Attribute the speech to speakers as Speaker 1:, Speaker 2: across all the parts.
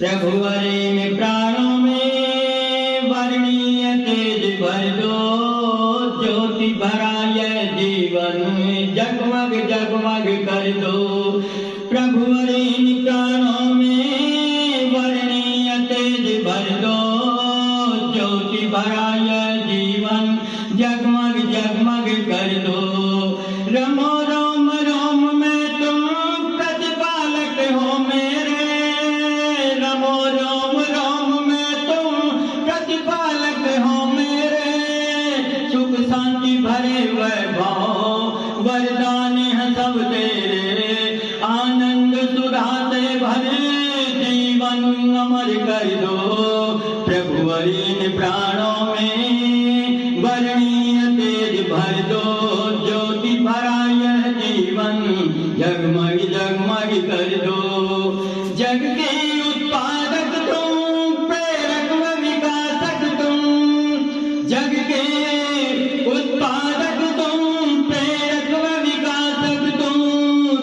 Speaker 1: प्रभुवरे में प्राणों में वर्णीय तेज भर दो, ज्योति भरा यह जीवन जगमग जगमग कर दो। प्रभुवरे में प्राणों में वर्णीय तेज भर दो, ज्योति भरा यह जीवन जगमग जगमग कर दो। रमो रोम रोम में तुम प्रतिपालक हो मेरे, रमो रोम रोम में तुम प्रतिपालक हो मेरे। सुख शांति भरे वैभव वरदान है सब तेरे, आनंद सुधा से भरे जीवन अमर कर दो। प्रभुवरे प्राणों में वर्णीय तेज भर दो, ज्योति भरा यह जीवन जगमग जगमग कर दो। जग के उत्पादक तुम, प्रेरक व विकासक तुम, जग के उत्पादक तुम, प्रेरक व विकासक तुम,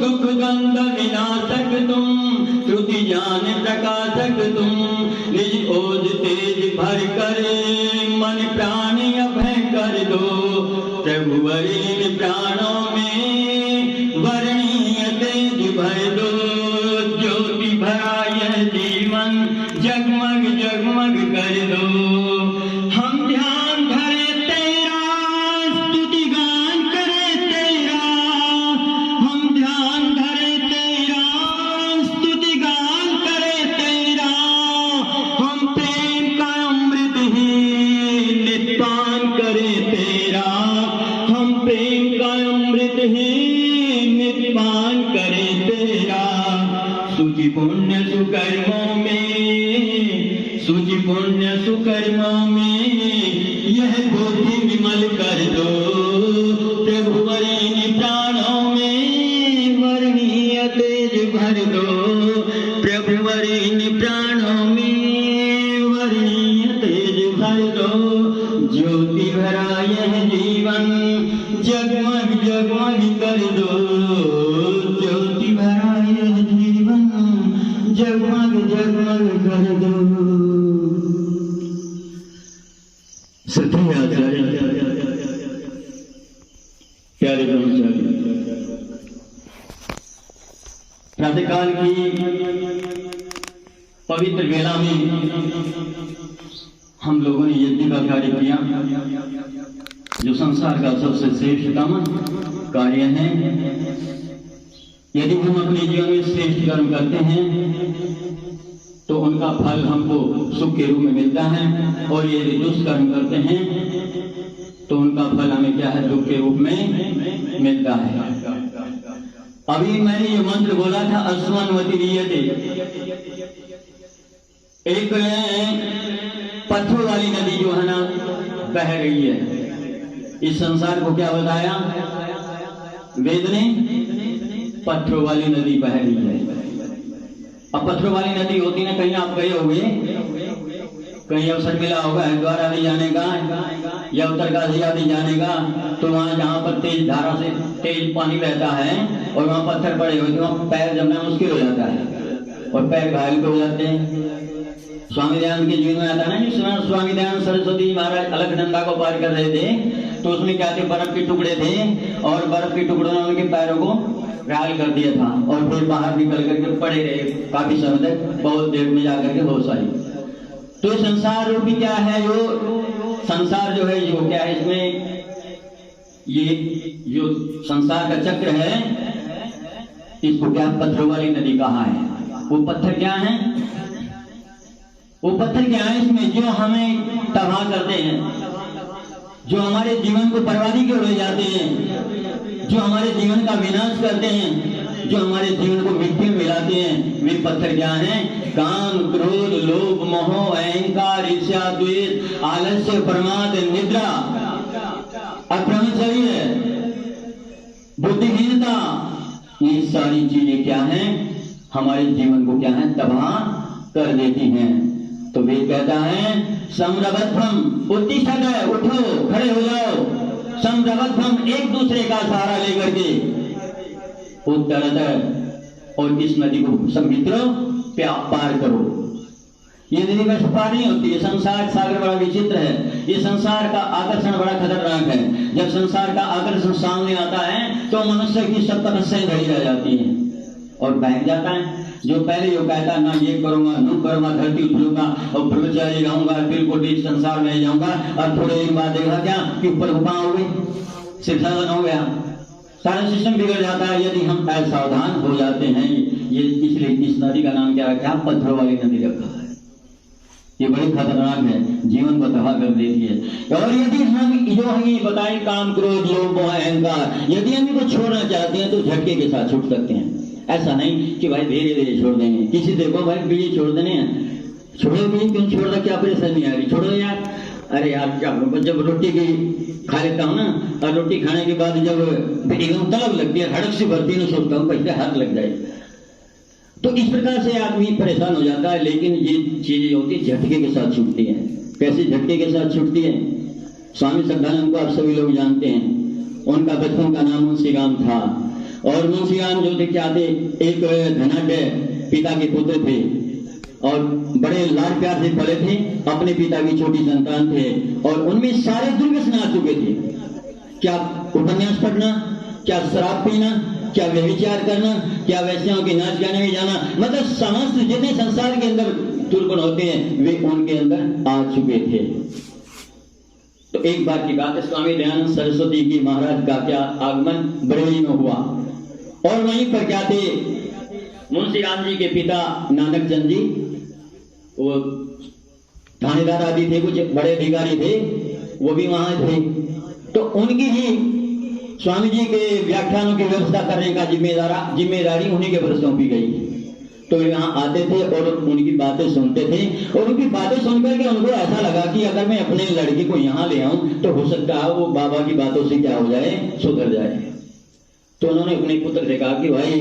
Speaker 1: दुख गंध विनाशक तुम, श्रुति ज्ञान प्रकाशक तुम। निज ओज तेज भर कर मन प्राण अभय कर दो। प्रभुवरे प्राणों में वर्णीय तेज भर दो, ज्योति भरा यह जीवन जगमग जगमग कर दो। हम ध्यान धरे तेरा, स्तुति गान करे तेरा, हम ध्यान धरे तेरा, स्तुति गान करे तेरा। हम प्रेम का अमृत ही निपान करे तेरा, हम प्रेम का अमृत ही निपान करे तेरा। सूचि पुण्य सुकर्मों में, सूचि पुण्य सुकर्मों में यह बुद्धि विमल कर दो। प्रभुवरे प्राणों में वर्णीय तेज भर दो, प्रभुवरे प्राणों में वर्णीय तेज भर दो। ज्योति भरा यह जीवन जगमग जगमग कर दो, ज्योति भरा यह जीवन जगमग जगमग कर दो। सत्य प्यारे ब्रह्मचारी, प्रातःकाल की पवित्र वेला में हम लोगों ने यज्ञ का कार्य किया, जो संसार का सबसे श्रेष्ठतम कार्य है। यदि हम अपने जीवन में श्रेष्ठ कर्म करते हैं तो उनका फल हमको सुख के रूप में मिलता है, और यदि दुष्कर्म करते हैं तो उनका फल हमें क्या है, दुख के रूप में मिलता है। अभी मैंने ये मंत्र बोला था, अश्वन्वति रीयते। एक पत्थरों वाली नदी जो है ना बह रही है। इस संसार को क्या बताया वेद ने? पत्थरों वाली नदी बह रही है। अब पत्थरों वाली नदी होती ना, कहीं आप गए होंगे, कहीं अवसर मिला होगा हरिद्वार आदि जाने का या उत्तरकाशी आदि जाने का, तो वहाँ जहाँ पर तेज धारा से तेज पानी बहता है और वहाँ पत्थर पड़े हुए, तो वहाँ पैर जमना मुश्किल हो जाता है और पैर घायल हो जाते हैं। स्वामी दयानंद के जीवन में आता है ना, जिसमें स्वामी दयानंद सरस्वती महाराज अलकनंदा को पार कर रहे थे, तो उसमें क्या थे, बर्फ के टुकड़े थे और बर्फ के टुकड़ों ने उनके पैरों को घायल कर दिया था और फिर बाहर निकल करके पड़े रहे काफी समय तक, बहुत देर में जाकर के होश आई। तो संसार रूपी क्या है, जो संसार जो है जो क्या है, इसमें ये जो संसार का चक्र है, इसको क्या पत्थरों वाली नदी कहा है। वो पत्थर क्या है, वो पत्थर क्या है, इसमें जो हमें तबाह करते हैं, जो हमारे जीवन को बर्बादी की ओर ले जाते हैं, जो हमारे जीवन का विनाश करते हैं, जो हमारे जीवन को मिट्टी में मिलाते हैं, वे पत्थर क्या हैं? काम, क्रोध, लोभ, मोह, अहंकार, ईर्ष्या, द्वेष, आलस्य, प्रमाद, निद्रा, अब्रह्मचर्य, बुद्धिहीनता। ये सारी चीजें क्या हैं, हमारे जीवन को क्या है, तबाह कर देती हैं। तो वे कहता है समरभध्वम, उत्तिष्ठत, उठो, खड़े हो जाओ, समरभध्वम, एक दूसरे का सहारा लेकर के उत्तरत, और इस नदी को सब मित्रों पार करो। ये जिंदगी बस पार नहीं होती है। संसार सागर बड़ा विचित्र है। ये संसार का आकर्षण बड़ा खतरनाक है। जब संसार का आकर्षण सामने आता है तो मनुष्य की सब तपस्याएं घड़ी रह जाती हैं और बहक जाता है। जो पहले यो कहता ना ये करूंगा नु करूंगा, धरती उठूंगा और ब्रह्मचारी रहूंगा, फिर कोटि संसार में जाऊंगा, और थोड़े दिन बाद देखा क्या कि ऊपर उपा हो गई, शिक्षावन हो गया, सारा सिस्टम बिगड़ जाता है यदि हम असावधान हो जाते हैं। ये इसलिए इस नदी का नाम क्या रखा? पत्थरों वाली नदी रखा है। ये बड़ी खतरनाक है, जीवन को तबाह कर देती है। और यदि हम जो हम ये बताए काम क्रोध लोभ अहंकार, यदि हम इनको छोड़ना चाहते हैं तो झटके के साथ छूट सकते हैं। ऐसा नहीं कि भाई धीरे धीरे छोड़ देंगे। किसी देखो भाई बीड़ी छोड़ देने हैं, छोड़ो बीड़ी क्यों छोड़ रहा, क्या परेशानी आ रही, छोड़ो यार। अरे यार क्या करूं, जब रोटी की खा लेता हूँ ना, और रोटी खाने के बाद जब एकदम तलब लगती है, हड़क से भरती है, सोचता हूँ कैसे हाथ लग जाए। तो इस प्रकार से आदमी परेशान हो जाता है। लेकिन ये चीजें होती है झटके के साथ छूटती है। कैसे झटके के साथ छूटती है? स्वामी श्रद्धानंद को आप सभी लोग जानते हैं। उनका बचपन का नाम मुंशीराम था, और मुंशीराम जो थे क्या थे, एक धनाढ्य पिता के पुत्र थे और बड़े लाड प्यार से पले थे। अपने पिता की छोटी संतान थे और उनमें सारे दुर्व्यसन आ चुके थे। क्या उपन्यास पढ़ना, क्या शराब पीना, क्या व्यभिचार करना, क्या वैश्याओं के नाच गाने में जाना, मतलब समस्त जितने संसार के अंदर दुर्गुण होते हैं वे उनके अंदर आ चुके थे। तो एक बार की बात है, स्वामी दयानंद सरस्वती की महाराज का क्या आगमन बरेली में हुआ, और वहीं पर क्या थे, मुंशीराम जी के पिता नानक चंद जी, वो थानेदार आदि थे, कुछ बड़े अधिकारी थे, वो भी वहां थे। तो उनकी ही स्वामी जी के व्याख्यानों की व्यवस्था करने का जिम्मेदारी उन्हीं के ऊपर सौंपी गई। तो यहाँ आते थे और उनकी बातें सुनते थे, और उनकी बातें सुनकर के उनको ऐसा लगा कि अगर मैं अपने लड़के को यहाँ ले आऊं तो हो सकता है वो बाबा की बातों से क्या हो जाए, सुधर जाए। तो उन्होंने अपने पुत्र से कहा कि भाई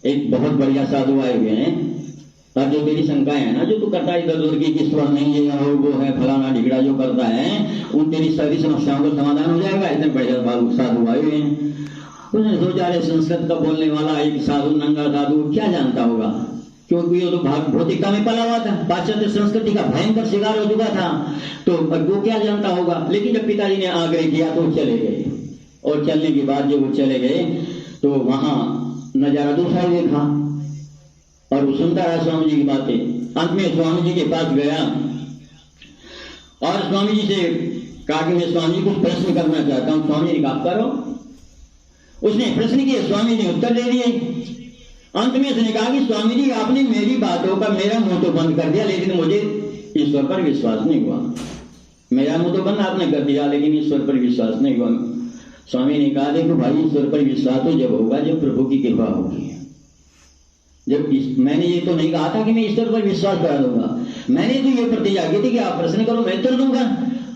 Speaker 1: एक बहुत बढ़िया साधु आए हुए हैं, और जो तेरी शंकाएं है ना, जो तू करता है इधर उधर की ईश्वर नहीं है, या वो है फलाना ढिगड़ा जो करता है, उन तेरी सारी समस्याओं का समाधान हो जाएगा। इतने बढ़िया साधु आए हुए हैं। उसने सोचा रहे संस्कृत का बोलने वाला एक साधु, नंगा साधु, क्या जानता होगा, क्योंकि वो तो भौतिकता में पला हुआ था, पाश्चात्य संस्कृति का भयंकर शिकार हो चुका था, तो वो क्या जानता होगा। लेकिन जब पिताजी ने आग्रह किया तो चले गए, और चलने के बाद जब वो चले गए तो वहां नजारा दूसरा देखा, और वो सुनता रहा स्वामी जी की बातें। अंत में स्वामी जी के पास गया और स्वामी जी से कहा कि मैं स्वामी जी कुछ प्रश्न करना चाहता हूं। स्वामी जी कहा करो। उसने प्रश्न किए, स्वामी जी ने उत्तर दे दिए। अंत में उसने कहा कि स्वामी जी आपने मेरी बातों का मेरा मुंह तो बंद कर दिया, लेकिन मुझे ईश्वर पर विश्वास नहीं हुआ। मेरा मुंह तो बंद आपने कर दिया, लेकिन ईश्वर पर विश्वास नहीं हुआ। स्वामी ने कहा देखो भाई, ईश्वर पर विश्वास तो जब होगा जब प्रभु की कृपा होगी। जब मैंने ये तो नहीं कहा था कि मैं ईश्वर पर विश्वास करा दूंगा, मैंने तो ये प्रतिज्ञा की थी कि आप प्रश्न करो मैं उत्तर दूंगा।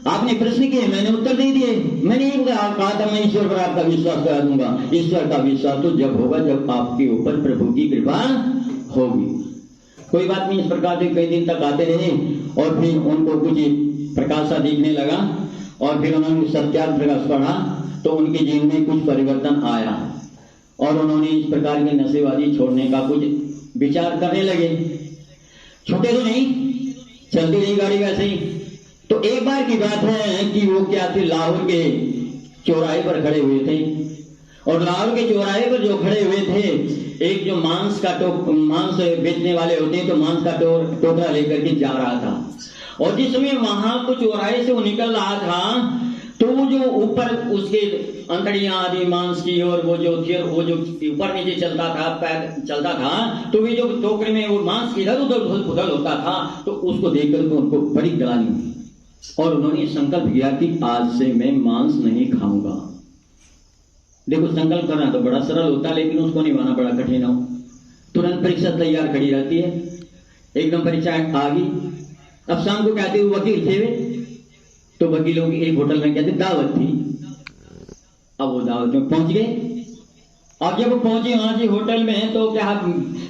Speaker 1: आपने प्रश्न किए, मैंने उत्तर दे दिए। मैंने ये कहा था मैं ईश्वर पर आपका विश्वास करा दूंगा। ईश्वर का विश्वास तो जब होगा जब आपके ऊपर प्रभु की कृपा होगी। कोई बात नहीं, इस प्रकार से कई दिन तक आते रहे, और फिर उनको कुछ प्रकाश सा दिखने लगा, और फिर उन्होंने सत्यार्थ प्रकाश पढ़ा तो उनके जीवन में कुछ परिवर्तन आया, और उन्होंने इस प्रकार के नशेबाजी छोड़ने का कुछ विचार करने लगे। छोटे तो नहीं, चलती रही गाड़ी वैसे ही। तो एक बार की बात है कि वो क्या थे, लाहौर के चौराहे पर खड़े हुए थे, और लाहौर के चौराहे पर जो खड़े हुए थे, एक जो मांस बेचने वाले होते हैं, तो मांस का टोकरा लेकर के जा रहा था, और जिसमें वहां कुछ चौराहे से वो निकल रहा था, तो वो जो ऊपर उसके अंतड़ियां आदि मांस की, और वो जो ऊपर नीचे चलता था, पैर चलता था, तो वे जो टोकरे में वो मांस इधर उधर उधर होता था, तो उसको देखकर तो उनको बड़ी ग्लानि हुई, और उन्होंने संकल्प किया कि आज से मैं मांस नहीं खाऊंगा। देखो, संकल्प करना तो बड़ा सरल होता है, लेकिन उसको निभाना बड़ा कठिन हो। तुरंत परीक्षा तैयार खड़ी रहती है, एकदम परीक्षा आ गई। अब शाम को कहते हुए वकील थे वे, तो वकीलों की एक होटल में कहते दावत थी। अब वो दावत में पहुंच गए, और जब वो पहुंचे वहां से होटल में, तो क्या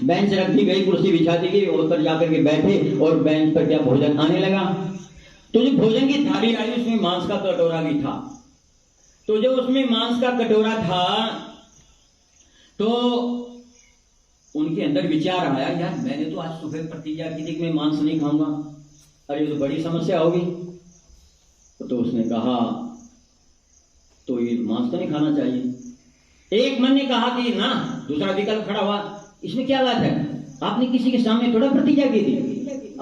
Speaker 1: बेंच रख दी गई, कुर्सी बिछा दी गई, ऊपर जाकर के बैठे, और बेंच पर क्या भोजन आने लगा। तो जो भोजन की थाली आई, उसमें मांस का कटोरा भी था। तो जो उसमें मांस का कटोरा था, तो उनके अंदर विचार आया, यार मैंने तो आज सुबह प्रतिज्ञा की थी कि मैं मांस नहीं खाऊंगा, अरे तो बड़ी समस्या होगी। तो उसने कहा तो ये मांस तो नहीं खाना चाहिए। एक मन ने कहा कि ना, दूसरा विकल्प खड़ा हुआ, इसमें क्या बात है, आपने किसी के सामने थोड़ा प्रतिज्ञा की थी,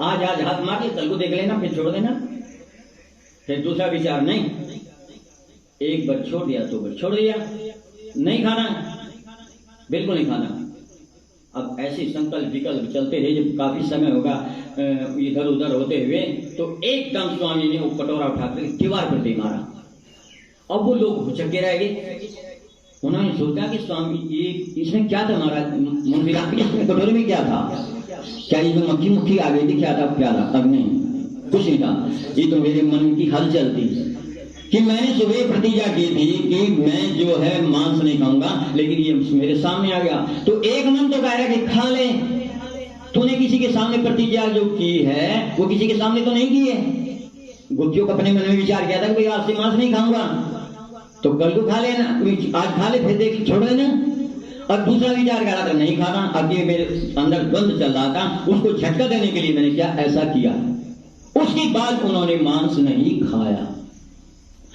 Speaker 1: आज हाथ मार के कल को देख लेना फिर छोड़ देना। फिर दूसरा विचार, नहीं, एक बार छोड़ दिया तो बार छोड़ दिया, नहीं खाना, बिल्कुल नहीं खाना। अब ऐसे संकल्प विकल्प चलते रहे, जब काफी समय होगा इधर उधर होते हुए, तो एकदम स्वामी ने वो कटोरा उठाकर दीवार पर दे मारा। अब वो लोग भुचके रह गए। उन्होंने सोचा कि स्वामी ये इसमें क्या था, महाराज मुंशी राम, इसमें कटोरे में क्या था, क्या इसमें मक्खी मुक्खी आ गई थी, क्या था, क्या था? अब नहीं, कुछ नहीं था, ये तो मेरे मन की हलचल थी कि मैंने सुबह प्रतिज्ञा की थी कि मैं जो है मांस नहीं खाऊंगा, लेकिन ये मेरे सामने आ गया। तो एक मन तो कह रहा है कि खा ले, तूने किसी के सामने प्रतिज्ञा जो की है वो किसी के सामने तो नहीं की है। गुप्तियों का अपने मन में विचार किया था कि भाई आज से मांस नहीं खाऊंगा, तो कल को खा लेना, आज खा ले फिर देख छोड़ देना। और दूसरा विचार कर रहा था नहीं खाना, अब ये मेरे अंदर द्वंद चल रहा था, उसको झटका देने के लिए मैंने क्या ऐसा किया। उसके बाद उन्होंने मांस नहीं खाया।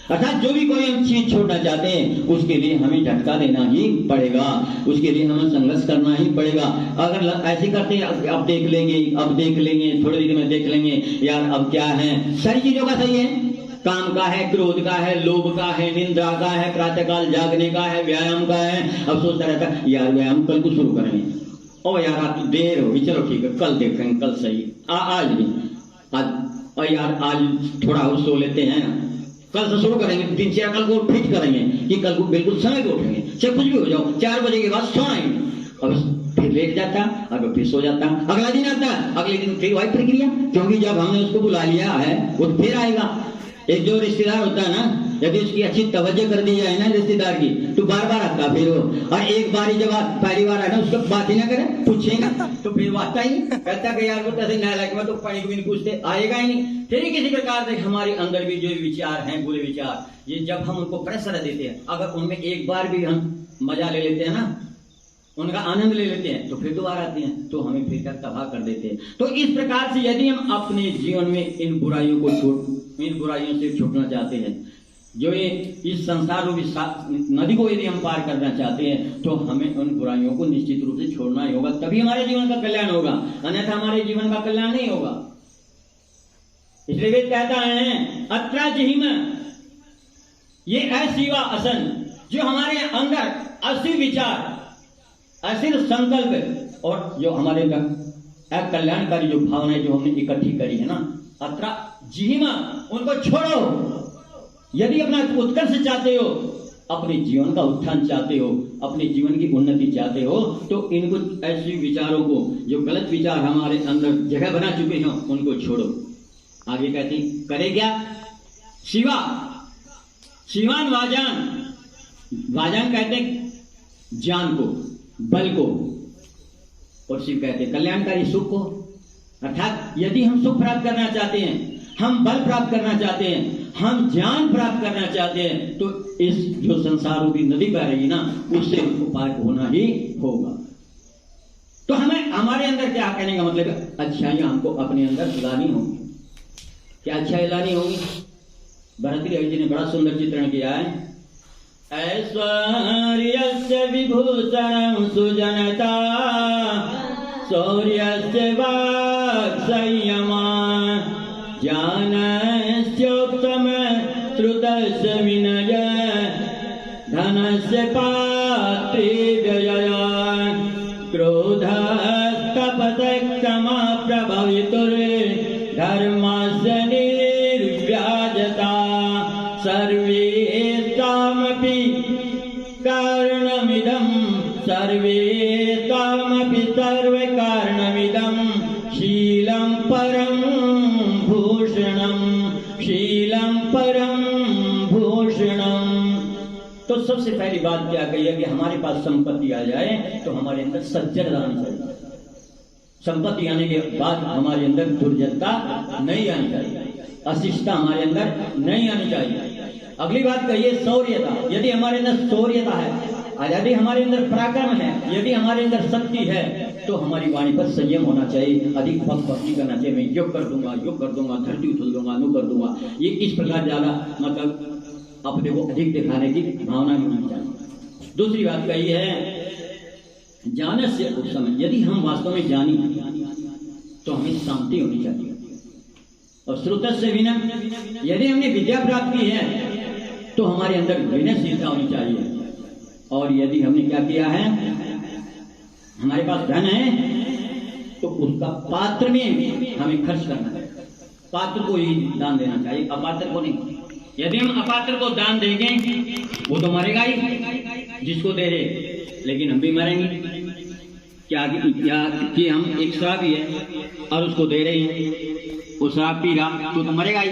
Speaker 1: अर्थात जो भी कोई हम चीज छोड़ना चाहते हैं उसके लिए हमें झटका देना ही पड़ेगा, उसके लिए हमें संघर्ष करना ही पड़ेगा। अगर ऐसे करते हैं अब देख लेंगे, अब देख लेंगे, थोड़ी देर में देख लेंगे, यार अब क्या है, सारी चीजों का सही है, काम का है, क्रोध का है, लोभ का है, निंदा का है, प्रातःकाल जागने का है, व्यायाम का है। अब सोचता रहता यार व्यायाम कल को शुरू करेंगे, ओ यार आज तो देर होगी, चलो ठीक है कल देखेंगे, कल सही, आज नहीं, आज और यार आज थोड़ा और सो लेते हैं, कल से शुरू करेंगे, दिनचर्या कल को फिट करेंगे कि कल को बिल्कुल समय पे उठेंगे, चाहे कुछ भी हो जाओ, 4 बजे के बाद सोना ही। अब फिर लेट जाता, अब फिर सो जाता, अगला दिन आता, अगले दिन फिर वही प्रक्रिया, क्योंकि जब हमने उसको बुला लिया है वो फिर आएगा। एक जो रिश्तेदार होता है ना, यदि उसकी अच्छी तवज्जो कर दी जाए ना रिश्तेदार की, तो बार बार आता फिर वो। और एक बार जब पहली बार आए ना, उसको बात ही ना करे, पूछेगा तो फिर वो आता ही कहता कि यार वो कैसे नालायक में तो पानी को भी नहीं पूछते, आएगा ही नहीं। फिर किसी प्रकार से हमारे अंदर भी जो विचार हैं, बुरे विचार, ये जब हम उनको प्रेशर देते हैं, अगर उनमें एक बार भी हम मजा ले लेते हैं ना, उनका आनंद ले लेते हैं, तो फिर दोबारा आते हैं, तो हमें फिर तबाह कर देते हैं। तो इस प्रकार से यदि हम अपने जीवन में इन बुराइयों से छूटना चाहते हैं, जो ये इस संसार रूपी नदी को यदि हम पार करना चाहते हैं, तो हमें उन बुराइयों को निश्चित रूप से छोड़ना ही होगा, तभी हमारे जीवन का कल्याण होगा, अन्यथा हमारे जीवन का कल्याण नहीं होगा। इसलिए वेद कहता है अत्रा जिहिम, ये अशिवा असन, जो हमारे अंदर असिर विचार, असिर संकल्प और जो हमारे अंदर कल्याणकारी जो भावनाएं जो हमने इकट्ठी करी है ना, अत्रा जिहिमा, उनको छोड़ो। यदि अपना उत्कर्ष चाहते हो, अपने जीवन का उत्थान चाहते हो, अपने जीवन की उन्नति चाहते हो, तो इनको ऐसे विचारों को, जो गलत विचार हमारे अंदर जगह बना चुके हैं, उनको छोड़ो। आगे कहती करे क्या, शिवा शिवान वाजान, वाजान कहते ज्ञान को, बल को, और शिव कहते कल्याणकारी सुख को। अर्थात यदि हम सुख प्राप्त करना चाहते हैं, हम बल प्राप्त करना चाहते हैं, हम ज्ञान प्राप्त करना चाहते हैं, तो इस जो संसार रूपी नदी बह रही ना, उससे हमको पार होना ही होगा। तो हमें हमारे अंदर क्या कहने का मतलब है, अच्छाइयां हमको अपने अंदर लानी होंगी। क्या अच्छाई लानी होगी? भरतरी जी ने बड़ा सुंदर चित्रण किया है। ऐश्वर्यस्य विभूषणं सुजनता, शौर्यस्य वाक्संयमा, ज्ञानस्योक्तम श्रुतस्य विनय, धनस्य पात्रे व्यय, क्रोधस्तपस्य क्षमा प्रभवितुर्, धर्मस्य निर्व्याजता, सर्वेषामपि कारणमिदं, सर्वेषामपि सर्वकारणमिदं, शीलं परं भूषणं, शीलं परं भूषणं। तो सबसे पहली बात क्या कही है कि हमारे पास संपत्ति आ जाए तो हमारे अंदर सज्जनता आनी चाहिए। संपत्ति आने के बाद हमारे अंदर दुर्जनता नहीं आनी चाहिए, अशिष्टता हमारे अंदर नहीं आनी चाहिए। अगली बात कहिए शौर्यता। यदि हमारे अंदर शौर्यता है, यदि हमारे अंदर पराक्रम है, यदि हमारे अंदर शक्ति है, तो हमारी वाणी पर संयम होना चाहिए, अधिक बकबक नहीं करना चाहिए। मैं योग कर दूंगा, धरती उछल दूंगा, नु कर दूंगा, ये इस प्रकार ज़्यादा मतलब अपने को अधिक दिखाने की भावना नहीं होनी चाहिए। दूसरी बात कही है, जाने से उस समय यदि हम वास्तव में जानी तो हमें शांति होनी चाहिए। और श्रुत से विनय, यदि हमने विद्या प्राप्त की है तो हमारे अंदर विनयशीलता होनी चाहिए। और यदि हमने क्या किया है, हमारे पास धन है तो उसका पात्र में हमें खर्च करना है, पात्र को ही दान देना चाहिए, अपात्र को नहीं। यदि हम अपात्र को दान देंगे वो तो मरेगा ही जिसको दे रहे, लेकिन हम भी मरेंगे। क्या कि हम एक शराबी है और उसको दे रहे हैं, वो शराब पी रहा तो मरेगा ही,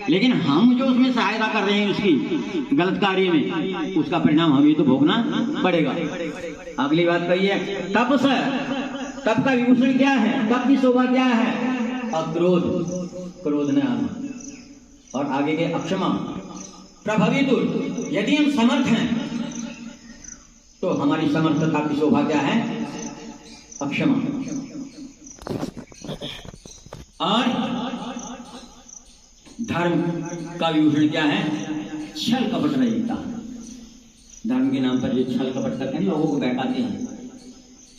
Speaker 1: लेकिन हम जो उसमें सहायता कर रहे हैं उसकी गलत कार्य में, उसका परिणाम हमें तो भोगना पड़ेगा। अगली बात कही है, तप से, तप का विभूषण क्या है, तप की शोभा क्या है, अक्रोध, क्रोध न आना। और आगे के अक्षमा, प्रभवितुर, यदि हम समर्थ हैं तो हमारी समर्थता की शोभा क्या है, अक्षमा। और धर्म का विभूषण क्या है, छल कपट रहिता। धर्म के नाम पर जो छल कपट करते हैं, लोगों को बहकाते हैं,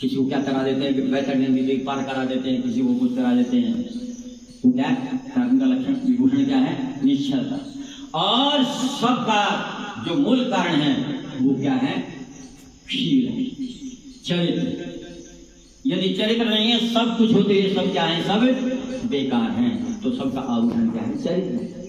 Speaker 1: किसी को क्या करा देते हैं, वैतरणी पार करा देते हैं, किसी को कुछ करा देते हैं, तो क्या धर्म का लक्षण विभूषण क्या है, निश्चलता। और सबका जो मूल कारण है वो क्या है, शील, चरित्र। यदि चरित्र नहीं है, सब कुछ होते हैं, सब क्या है, सब बेकार हैं। तो सबका आभूषण क्या है, चरित्र।